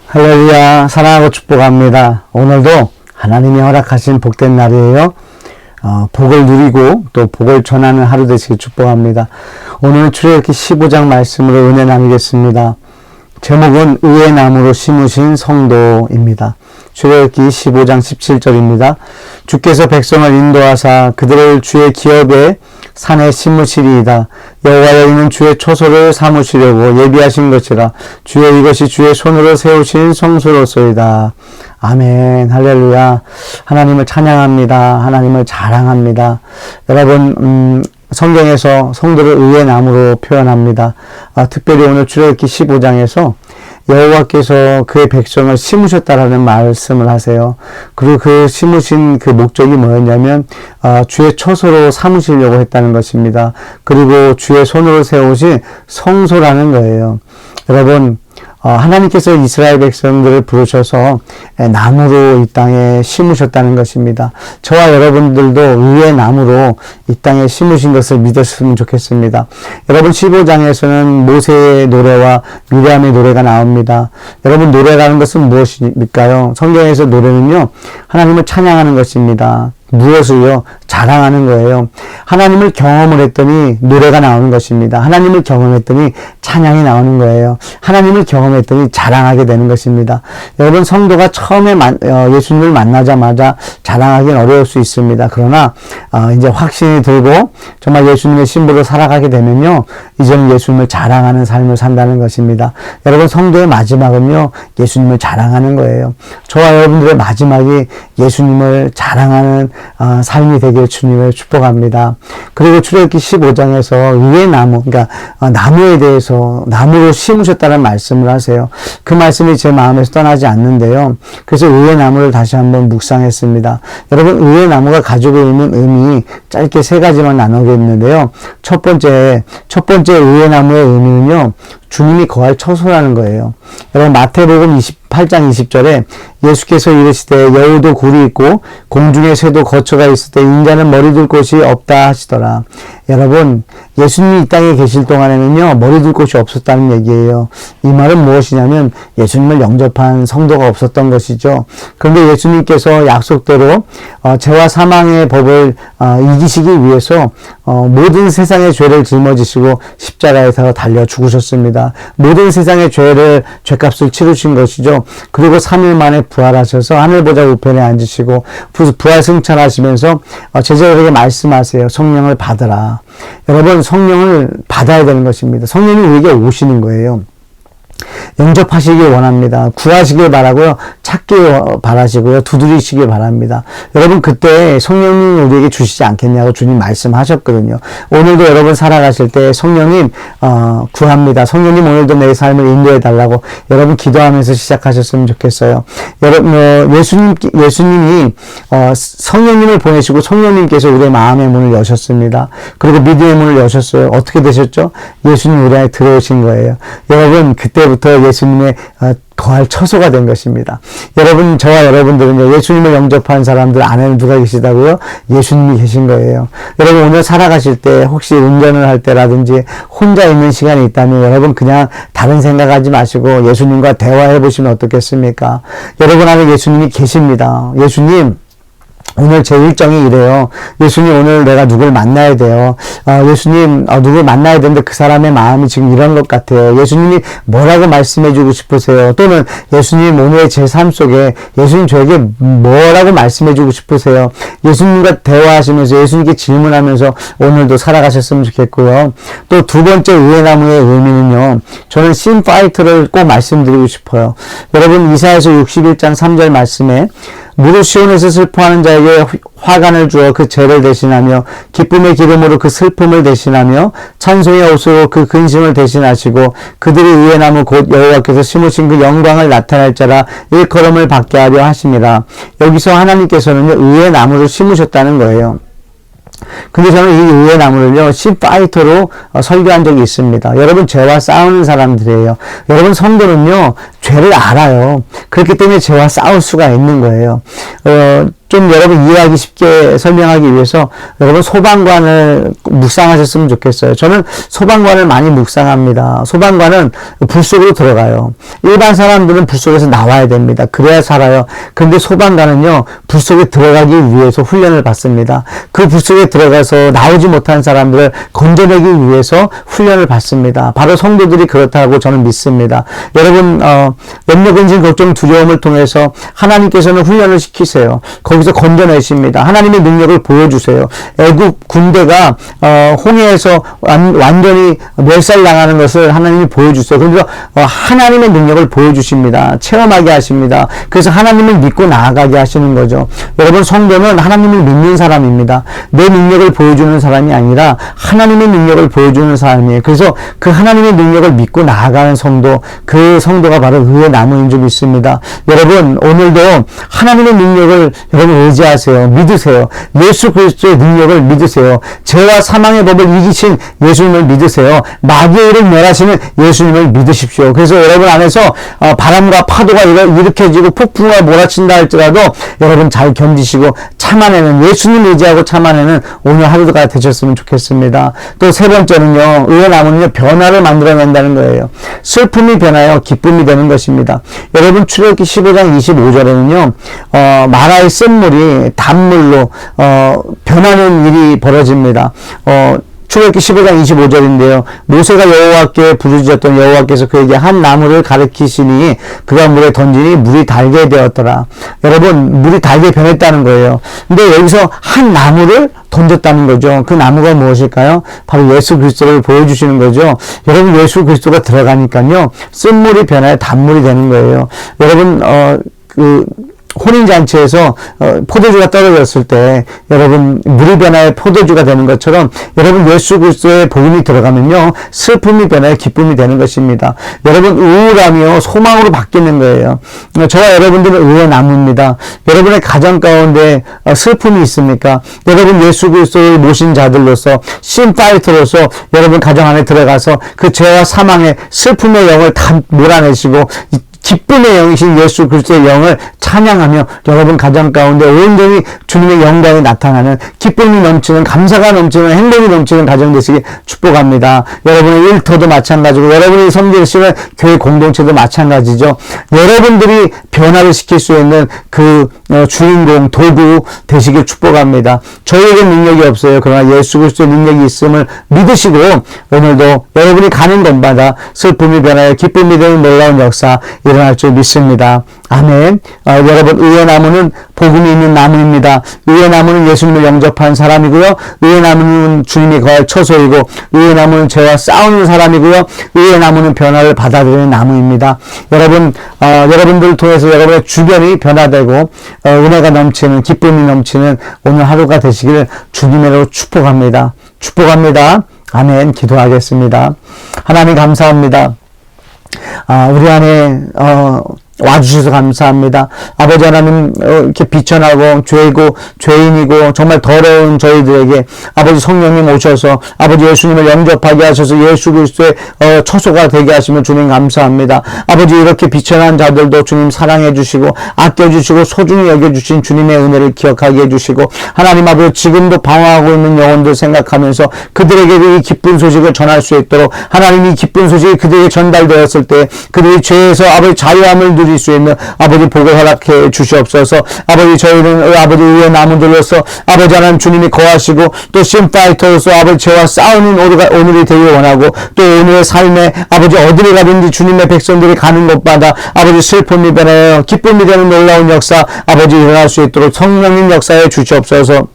할렐루야, 사랑하고 축복합니다. 오늘도 하나님이 허락하신 복된 날이에요. 복을 누리고 또 복을 전하는 하루 되시길 축복합니다. 오늘 출애굽기 15장 말씀으로 은혜 나누겠습니다. 제목은 의의 나무로 심으신 성도입니다. 출애굽기 15장 17절입니다. 주께서 백성을 인도하사 그들을 주의 기업에 산에 심으시리이다. 여호와여 이는 주의 초소를 삼으시려고 예비하신 것이라. 주여 이것이 주의 손으로 세우신 성소로소이다. 아멘. 할렐루야. 하나님을 찬양합니다. 하나님을 자랑합니다. 여러분 성경에서 성도를 의의 나무로 표현합니다. 특별히 오늘 출애굽기 15장에서 여호와께서 그의 백성을 심으셨다라는 말씀을 하세요. 그리고 그 심으신 그 목적이 뭐였냐면 주의 처소로 삼으시려고 했다는 것입니다. 그리고 주의 손으로 세우신 성소라는 거예요. 여러분 하나님께서 이스라엘 백성들을 부르셔서 나무로 이 땅에 심으셨다는 것입니다. 저와 여러분들도 의의 나무로 이 땅에 심으신 것을 믿었으면 좋겠습니다. 여러분 15장에서는 모세의 노래와 미리암의 노래가 나옵니다. 여러분 노래라는 것은 무엇일까요? 성경에서 노래는요 하나님을 찬양하는 것입니다. 무엇을요? 자랑하는 거예요. 하나님을 경험을 했더니 노래가 나오는 것입니다. 하나님을 경험했더니 찬양이 나오는 거예요. 하나님을 경험했더니 자랑하게 되는 것입니다. 여러분 성도가 처음에 예수님을 만나자마자 자랑하기는 어려울 수 있습니다. 그러나 이제 확신이 들고 정말 예수님의 신부로 살아가게 되면요 이제는 예수님을 자랑하는 삶을 산다는 것입니다. 여러분 성도의 마지막은요 예수님을 자랑하는 거예요. 저와 여러분들의 마지막이 예수님을 자랑하는 삶이 되길 주님을 축복합니다. 그리고 출애굽기 15장에서 의의 나무, 그러니까 나무에 대해서 나무로 심으셨다는 말씀을 하세요. 그 말씀이 제 마음에서 떠나지 않는데요. 그래서 의의 나무를 다시 한번 묵상했습니다. 여러분 의의 나무가 가지고 있는 의미 짧게 세 가지만 나누겠는데요. 첫 번째 의의 나무의 의미는요. 주님이 거할 처소라는 거예요. 여러분 마태복음 28장 20절에 예수께서 이르시되 여우도 굴이 있고 공중의 새도 거처가 있을 때 인자는 머리 둘 곳이 없다 하시더라. 여러분 예수님이 이 땅에 계실 동안에는요 머리 둘 곳이 없었다는 얘기예요. 이 말은 무엇이냐면 예수님을 영접한 성도가 없었던 것이죠. 그런데 예수님께서 약속대로 죄와 사망의 법을 이기시기 위해서 모든 세상의 죄를 짊어지시고 십자가에서 달려 죽으셨습니다. 모든 세상의 죄값을 치르신 것이죠. 그리고 3일 만에 부활하셔서 하늘보좌 우편에 앉으시고 부활 승천하시면서 제자들에게 말씀하세요. 성령을 받으라. 여러분 성령을 받아야 되는 것입니다. 성령이 우리에게 오시는 거예요. 영접하시길 원합니다. 구하시길 바라고요. 찾길 바라시고요. 두드리시길 바랍니다. 여러분 그때 성령님 우리에게 주시지 않겠냐고 주님 말씀하셨거든요. 오늘도 여러분 살아가실 때 성령님 구합니다. 성령님 오늘도 내 삶을 인도해 달라고 여러분 기도하면서 시작하셨으면 좋겠어요. 여러분 예수님이 성령님을 보내시고 성령님께서 우리의 마음의 문을 여셨습니다. 그리고 믿음의 문을 여셨어요. 어떻게 되셨죠? 예수님 우리 안에 들어오신 거예요. 여러분 그때부터 예수님의 거할 처소가 된 것입니다. 여러분 저와 여러분들은 예수님을 영접한 사람들 안에는 누가 계시다고요? 예수님이 계신 거예요. 여러분 오늘 살아가실 때 혹시 운전을 할 때라든지 혼자 있는 시간이 있다면 여러분 그냥 다른 생각하지 마시고 예수님과 대화해 보시면 어떻겠습니까? 여러분 안에 예수님이 계십니다. 예수님 오늘 제 일정이 이래요. 예수님 오늘 내가 누굴 만나야 돼요. 예수님 누굴 만나야 되는데 그 사람의 마음이 지금 이런 것 같아요. 예수님이 뭐라고 말씀해 주고 싶으세요? 또는 예수님 오늘 제 삶 속에 예수님 저에게 뭐라고 말씀해 주고 싶으세요? 예수님과 대화하시면서 예수님께 질문하면서 오늘도 살아가셨으면 좋겠고요. 또 두 번째 의의 나무의 의미는요. 저는 신파이터를 꼭 말씀드리고 싶어요. 여러분 이사야서 61장 3절 말씀에 무릇 시온에서 슬퍼하는 자에게 화관을 주어 그 죄를 대신하며 기쁨의 기름으로 그 슬픔을 대신하며 찬송의 옷으로 그 근심을 대신하시고 그들이 의의 나무 곧 여호와께서 심으신 그 영광을 나타낼 자라 일컬음을 받게 하려 하심이라. 여기서 하나님께서는 의의 나무를 심으셨다는 거예요. 근데 저는 이 의의 나무를요, 씨파이터로 설교한 적이 있습니다. 여러분, 죄와 싸우는 사람들이에요. 여러분, 성도는요, 죄를 알아요. 그렇기 때문에 죄와 싸울 수가 있는 거예요. 좀 여러분 이해하기 쉽게 설명하기 위해서 여러분 소방관을 묵상하셨으면 좋겠어요. 저는 소방관을 많이 묵상합니다. 소방관은 불 속으로 들어가요. 일반 사람들은 불 속에서 나와야 됩니다. 그래야 살아요. 그런데 소방관은요, 불 속에 들어가기 위해서 훈련을 받습니다. 그 불 속에 들어가서 나오지 못한 사람들을 건져내기 위해서 훈련을 받습니다. 바로 성도들이 그렇다고 저는 믿습니다. 여러분, 염려, 근심, 걱정, 두려움을 통해서 하나님께서는 훈련을 시키세요. 거기서 건져내십니다. 하나님의 능력을 보여주세요. 애국 군대가 홍해에서 완전히 멸살당하는 것을 하나님이 보여주세요. 그래서 하나님의 능력을 보여주십니다. 체험하게 하십니다. 그래서 하나님을 믿고 나아가게 하시는 거죠. 여러분, 성도는 하나님을 믿는 사람입니다. 내 능력을 보여주는 사람이 아니라 하나님의 능력을 보여주는 사람이에요. 그래서 그 하나님의 능력을 믿고 나아가는 성도, 그 성도가 바로 의의 나무인 줄 믿습니다. 여러분, 오늘도 하나님의 능력을 여러분 의지하세요. 믿으세요. 예수 그리스도의 능력을 믿으세요. 죄와 사망의 법을 이기신 예수님을 믿으세요. 마귀의 일을 멸하시는 예수님을 믿으십시오. 그래서 여러분 안에서 바람과 파도가 일으켜지고 폭풍과 몰아친다 할지라도 여러분 잘 견디시고 참아내는, 예수님 의지하고 참아내는 오늘 하루가 되셨으면 좋겠습니다. 또 세 번째는요, 의의 나무는요, 변화를 만들어낸다는 거예요. 슬픔이 변하여 기쁨이 되는 것입니다. 여러분, 출애굽기 15장 25절에는요 마라의 쓴물이 단물로 변하는 일이 벌어집니다. 출애굽기 15장 25절인데요. 모세가 여호와께 부르짖었던 여호와께서 그에게 한 나무를 가리키시니 그가 물에 던지니 물이 달게 되었더라. 여러분, 물이 달게 변했다는 거예요. 근데 여기서 한 나무를 던졌다는 거죠. 그 나무가 무엇일까요? 바로 예수 그리스도를 보여주시는 거죠. 여러분, 예수 그리스도가 들어가니까요, 쓴물이 변하여 단물이 되는 거예요. 여러분, 혼인잔치에서 포도주가 떨어졌을 때 여러분 물이 변하여 포도주가 되는 것처럼 여러분 예수 그리스도의 복음이 들어가면요 슬픔이 변하여 기쁨이 되는 것입니다. 여러분 우울함이요 소망으로 바뀌는 거예요. 저와 여러분들은 의의 나무입니다. 여러분의 가정 가운데 슬픔이 있습니까? 여러분 예수 그리스도를 모신 자들로서 신파이터로서 여러분 가정 안에 들어가서 그 죄와 사망의 슬픔의 영을 다 몰아내시고 기쁨의 영이신 예수 그리스도의 영을 찬양하며 여러분 가정 가운데 온전히 주님의 영광이 나타나는 기쁨이 넘치는, 감사가 넘치는, 행복이 넘치는 가정 되시길 축복합니다. 여러분의 일터도 마찬가지고 여러분이 섬기시는 교회 공동체도 마찬가지죠. 여러분들이 변화를 시킬 수 있는 그 주인공, 도구 되시길 축복합니다. 저에게 능력이 없어요. 그러나 예수 그리스도의 능력이 있음을 믿으시고 오늘도 여러분이 가는 곳마다 슬픔이 변하여 기쁨이 되는 놀라운 역사 일어날 줄 믿습니다. 아멘. 여러분, 의의 나무는 복음이 있는 나무입니다. 의의 나무는 예수님을 영접한 사람이고요. 의의 나무는 주님이 거할 처소이고, 의의 나무는 죄와 싸우는 사람이고요. 의의 나무는 변화를 받아들이는 나무입니다. 여러분, 여러분들을 통해서 여러분의 주변이 변화되고 은혜가 넘치는, 기쁨이 넘치는 오늘 하루가 되시길 주님으로 축복합니다. 축복합니다. 아멘. 기도하겠습니다. 하나님 감사합니다. 우리 안에 와주셔서 감사합니다. 아버지 하나님, 이렇게 비천하고 죄고 죄인이고 정말 더러운 저희들에게 아버지 성령님 오셔서 아버지 예수님을 영접하게 하셔서 예수 그리스도의 처소가 되게 하시면 주님 감사합니다. 아버지 이렇게 비천한 자들도 주님 사랑해 주시고 아껴주시고 소중히 여겨주신 주님의 은혜를 기억하게 해주시고 하나님 아버지 지금도 방황하고 있는 영혼들 생각하면서 그들에게 이 기쁜 소식을 전할 수 있도록 하나님 이 기쁜 소식이 그들에게 전달되었을 때 그들이 죄에서 아버지 자유함을 누릴 수 있는 아버지 복을 허락해 주시옵소서. 아버지 저희는 아버지 의의 나무들로서 아버지 하나님 주님이 거하시고 또 신파이터로서 아버지 죄와 싸우는 오늘이 되길 원하고 또 오늘의 삶에 아버지 어디를 가든지 주님의 백성들이 가는 곳마다 아버지 슬픔이 변하여 기쁨이 되는 놀라운 역사 아버지 일어날 수 있도록 성령님 역사해 주시옵소서.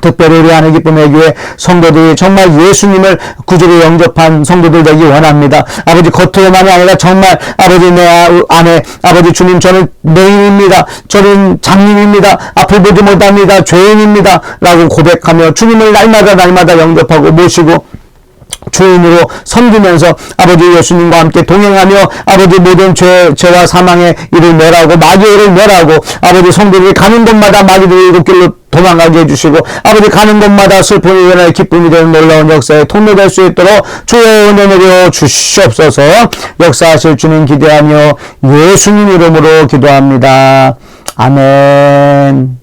특별히 우리 하늘 기쁨의 교회 성도들이 정말 예수님을 구주로 영접한 성도들 되기 원합니다. 아버지 겉으로만이 아니라 정말 아버지 내 안에 아버지 주님 저는 맹인입니다. 저는 장님입니다. 앞을 보지 못합니다. 죄인입니다. 라고 고백하며 주님을 날마다 영접하고 모시고 주인으로 섬기면서 아버지 예수님과 함께 동행하며 아버지 모든 죄와 사망의 일을 멸하고 마귀의 일을 멸하고 아버지 성도들이 가는 곳마다 마귀들의 일곱 길로 도망가게 해주시고 아버지 가는 곳마다 슬픔이 변하여 기쁨이 되는 놀라운 역사에 통로될 수 있도록 주의 은혜 내려 주시옵소서. 역사하실 주님 기대하며 예수님 이름으로 기도합니다. 아멘.